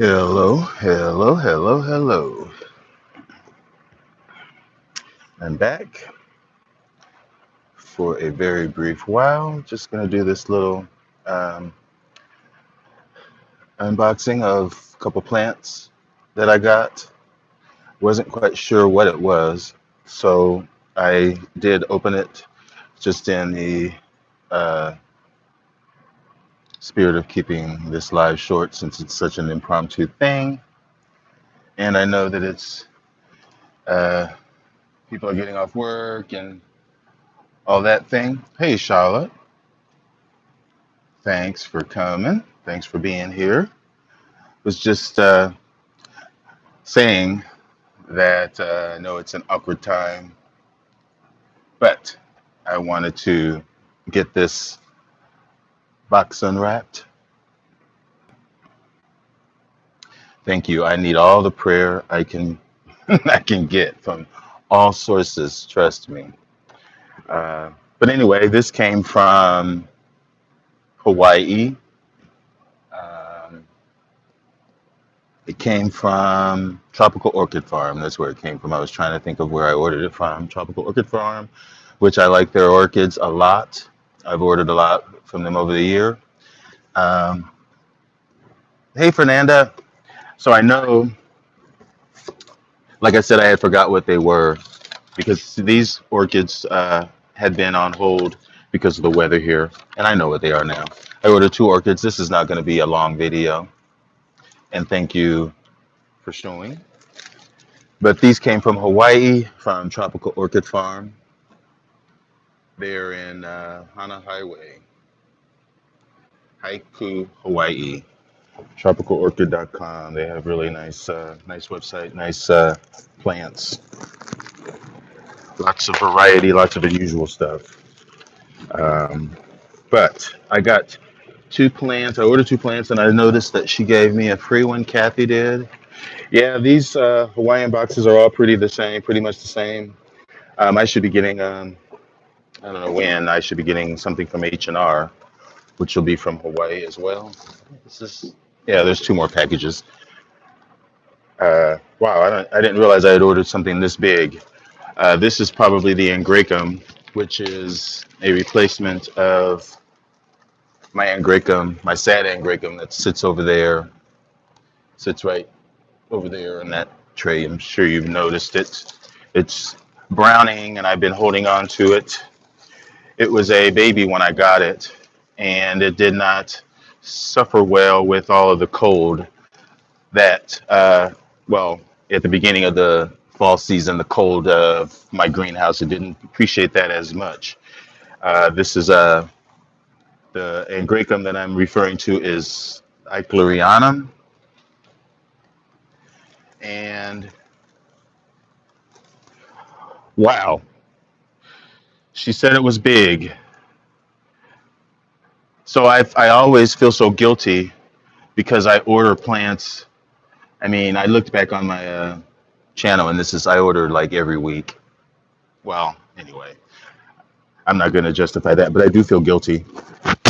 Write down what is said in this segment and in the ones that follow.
Hello, hello, hello, hello. I'm back for a very brief while. Just going to do this little um, unboxing of a couple plants that I got. Wasn't quite sure what it was, so I did open it just in the uh, spirit of keeping this live short since it's such an impromptu thing. And I know that it's uh, people are getting off work and all that thing. Hey, Charlotte. Thanks for coming. Thanks for being here. Was just saying that I know it's an awkward time, but I wanted to get this box unwrapped. Thank you. I need all the prayer I can I can get from all sources. Trust me. But anyway, this came from Hawaii. Um, It came from Tropical Orchid Farm. That's where it came from. I was trying to think of where I ordered it from. Tropical Orchid Farm, which I like their orchids a lot. I've ordered a lot from them over the year. Um, hey, Fernanda. So I know, like I said, I had forgot what they were because these orchids had been on hold because of the weather here, and I know what they are now. I ordered two orchids. This is not going to be a long video, and thank you for showing. But these came from Hawaii, from Tropical Orchid Farm. They're in Hana Highway, Haiku, Hawaii. Tropicalorchid.com. They have really nice website, nice plants, lots of variety, lots of unusual stuff. Um, but I got two plants. I ordered two plants, and I noticed that she gave me a free one. Kathy did. Yeah, these Hawaiian boxes are all pretty the same, pretty much the same. I should be getting, I don't know when. I should be getting something from H&R, which will be from Hawaii as well. This is, yeah, there's two more packages. Wow, I didn't realize I had ordered something this big. This is probably the Angraecum, which is a replacement of my Angraecum, my sad Angraecum that sits over there, sits right over there in that tray. I'm sure you've noticed it. It's browning, and I've been holding on to it. It was a baby when I got it, and it did not suffer well with all of the cold that, well, at the beginning of the fall season, the cold of my greenhouse, it didn't appreciate that as much. This is the Angraecum that I'm referring to is eichlerianum, and wow, she said it was big. So I always feel so guilty because I order plants. I mean, I looked back on my channel, and this is I order like every week. Well, anyway, I'm not going to justify that, but I do feel guilty.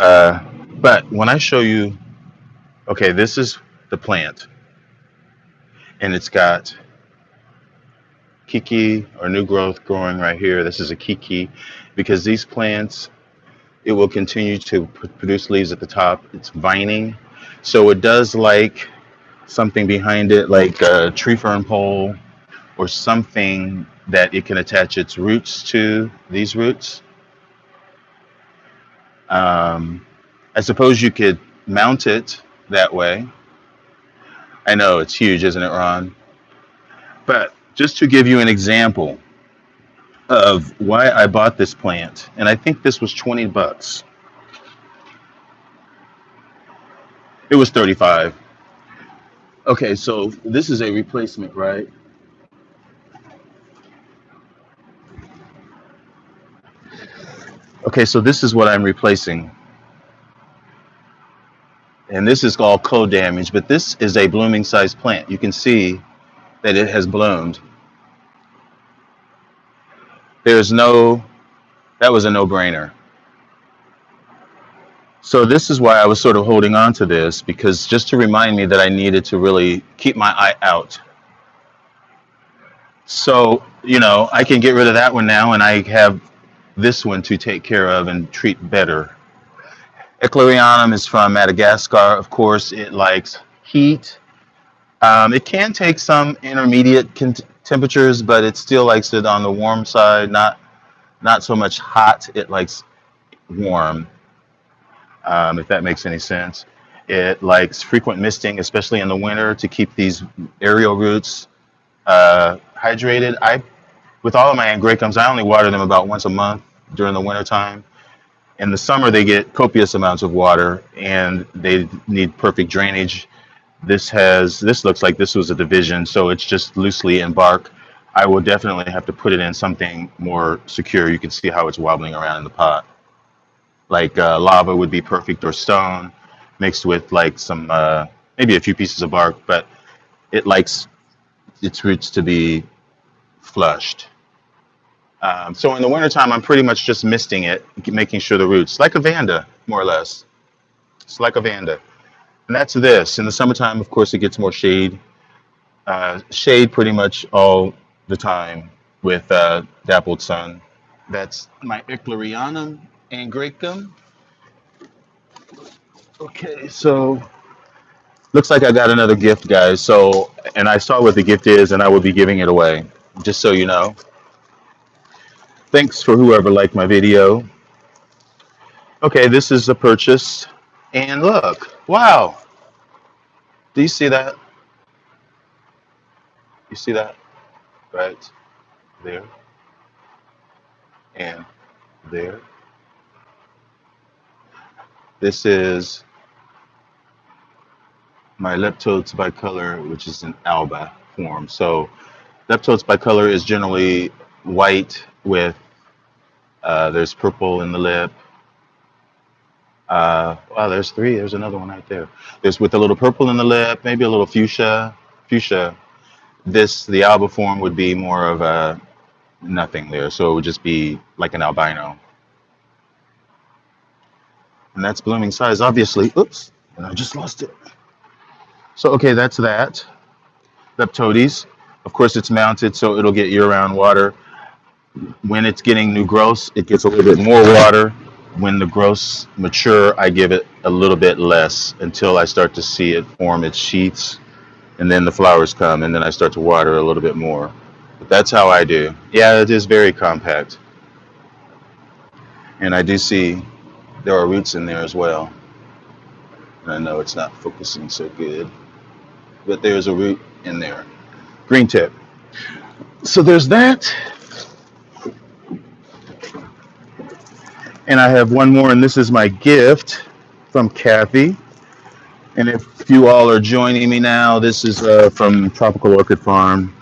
Uh, but when I show you, okay, this is the plant, and it's got kiki or new growth growing right here. This is a kiki because these plants, it will continue to produce leaves at the top. It's vining, so it does like something behind it, like a tree fern pole or something that it can attach its roots to. These roots. Um, I suppose you could mount it that way. I know it's huge, isn't it, Ron? But just to give you an example of why I bought this plant, and I think this was 20 bucks. It was 35. Okay, so this is a replacement, right? Okay, so this is what I'm replacing. And this is all cold damage, but this is a blooming sized plant. You can see that it has bloomed. There's no, that was a no brainer. So this is why I was sort of holding on to this, because just to remind me that I needed to really keep my eye out. So, I can get rid of that one now and I have this one to take care of and treat better. Eichlerianum is from Madagascar. Of course, it likes heat. It can take some intermediate temperatures, but it still likes it on the warm side, not so much hot. It likes warm, if that makes any sense. It likes frequent misting, especially in the winter, to keep these aerial roots hydrated. With all of my Angraecums, I only water them about once a month during the winter time. In the summer, they get copious amounts of water, and they need perfect drainage. This looks like this was a division, so it's just loosely in bark. I will definitely have to put it in something more secure. You can see how it's wobbling around in the pot. Like lava would be perfect, or stone mixed with like some maybe a few pieces of bark, but it likes its roots to be flushed. So in the wintertime, I'm pretty much just misting it, making sure the roots, like a Vanda, more or less. It's like a Vanda. And that's this. In the summertime, of course, it gets more shade. Shade pretty much all the time with dappled sun. That's my eichlerianum Angraecum. Okay, so looks like I got another gift, guys. So, and I saw what the gift is, and I will be giving it away, just so you know. Thanks for whoever liked my video. Okay, this is the purchase. And look, wow. Do you see that? You see that? Right there and there. This is my Leptotes bicolor, which is an alba form. So Leptotes bicolor is generally white with, there's purple in the lip. Wow, there's three. There's another one right there. There's with a little purple in the lip, maybe a little fuchsia. Fuchsia. The alba form would be more of a nothing there. So it would just be like an albino. And that's blooming size, obviously. Oops, and I just lost it. So, okay, that's that. Leptotes. Of course, it's mounted, so it'll get year-round water. When it's getting new growths, it gets a little bit more water. When the growths mature, I give it a little bit less until I start to see it form its sheaths. And then the flowers come, and then I start to water a little bit more. But that's how I do. Yeah, it is very compact. And I do see there are roots in there as well. And I know it's not focusing so good, but there's a root in there. Green tip. So there's that. And I have one more, and this is my gift from Kathy. And if you all are joining me now, this is from Tropical Orchid Farm.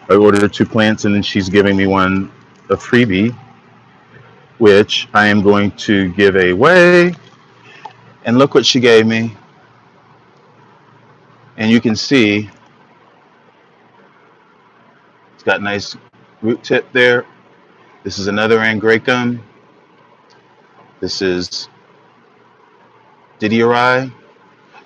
I ordered 2 plants, and then she's giving me one, a freebie, which I am going to give away. And look what she gave me. And you can see it's got nice root tip there. This is another Angraecum. This is didieri.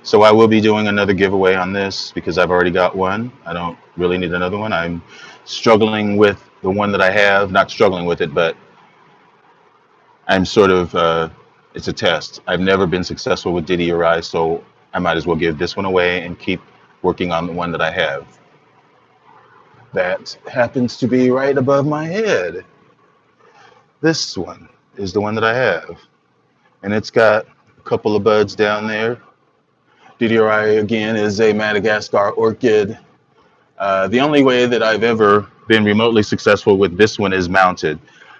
So I will be doing another giveaway on this because I've already got one. I don't really need another one. I'm struggling with the one that I have. Not struggling with it, but I'm sort of, it's a test. I've never been successful with didieri, so I might as well give this one away and keep working on the one that I have. That happens to be right above my head. This one is the one that I have. And it's got a couple of buds down there. Didieri, again, is a Madagascar orchid. The only way that I've ever been remotely successful with this one is mounted.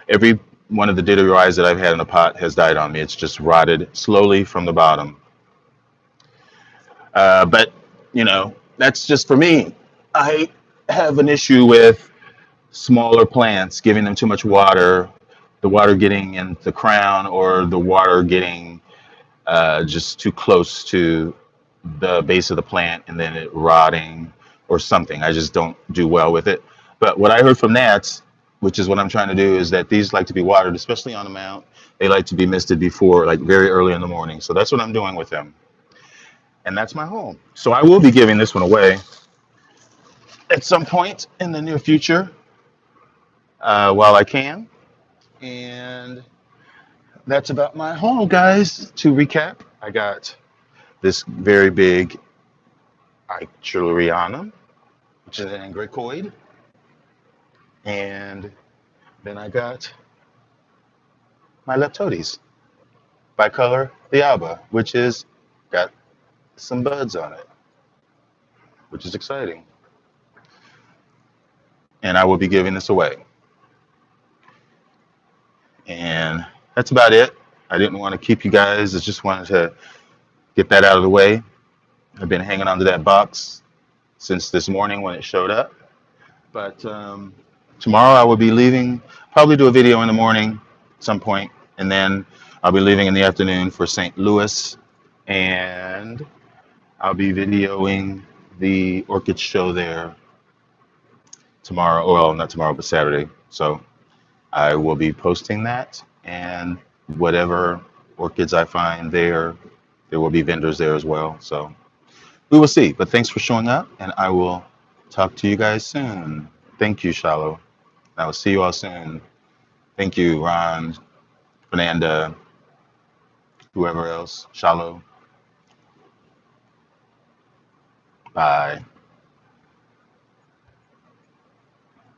Every one of the didieris that I've had in a pot has died on me. It's just rotted slowly from the bottom. But, that's just for me. I have an issue with smaller plants, giving them too much water, the water getting in the crown, or the water getting just too close to the base of the plant and then it rotting or something. I just don't do well with it. But what I heard from Nats which is what I'm trying to do, is that these like to be watered, especially on the mount. They like to be misted before, like very early in the morning. So that's what I'm doing with them. And that's my home. So I will be giving this one away at some point in the near future while I can. And that's about my home, guys. To recap, I got this very big eichlerianum, which is an Angraecoid. And then I got my Leptotes, bicolor the alba, which is got some buds on it, which is exciting. And I will be giving this away. And that's about it. I didn't want to keep you guys. I just wanted to get that out of the way. I've been hanging onto that box since this morning when it showed up. But tomorrow I will be leaving, probably do a video in the morning at some point, and then I'll be leaving in the afternoon for St. Louis, and I'll be videoing the Orchid show there tomorrow. Well, not tomorrow, but Saturday. So I will be posting that, and whatever orchids I find there will be vendors there as well. So we will see. But thanks for showing up, and I will talk to you guys soon. Thank you, Shallow. I will see you all soon. Thank you, Ron, Fernanda, whoever else. Shallow. Bye.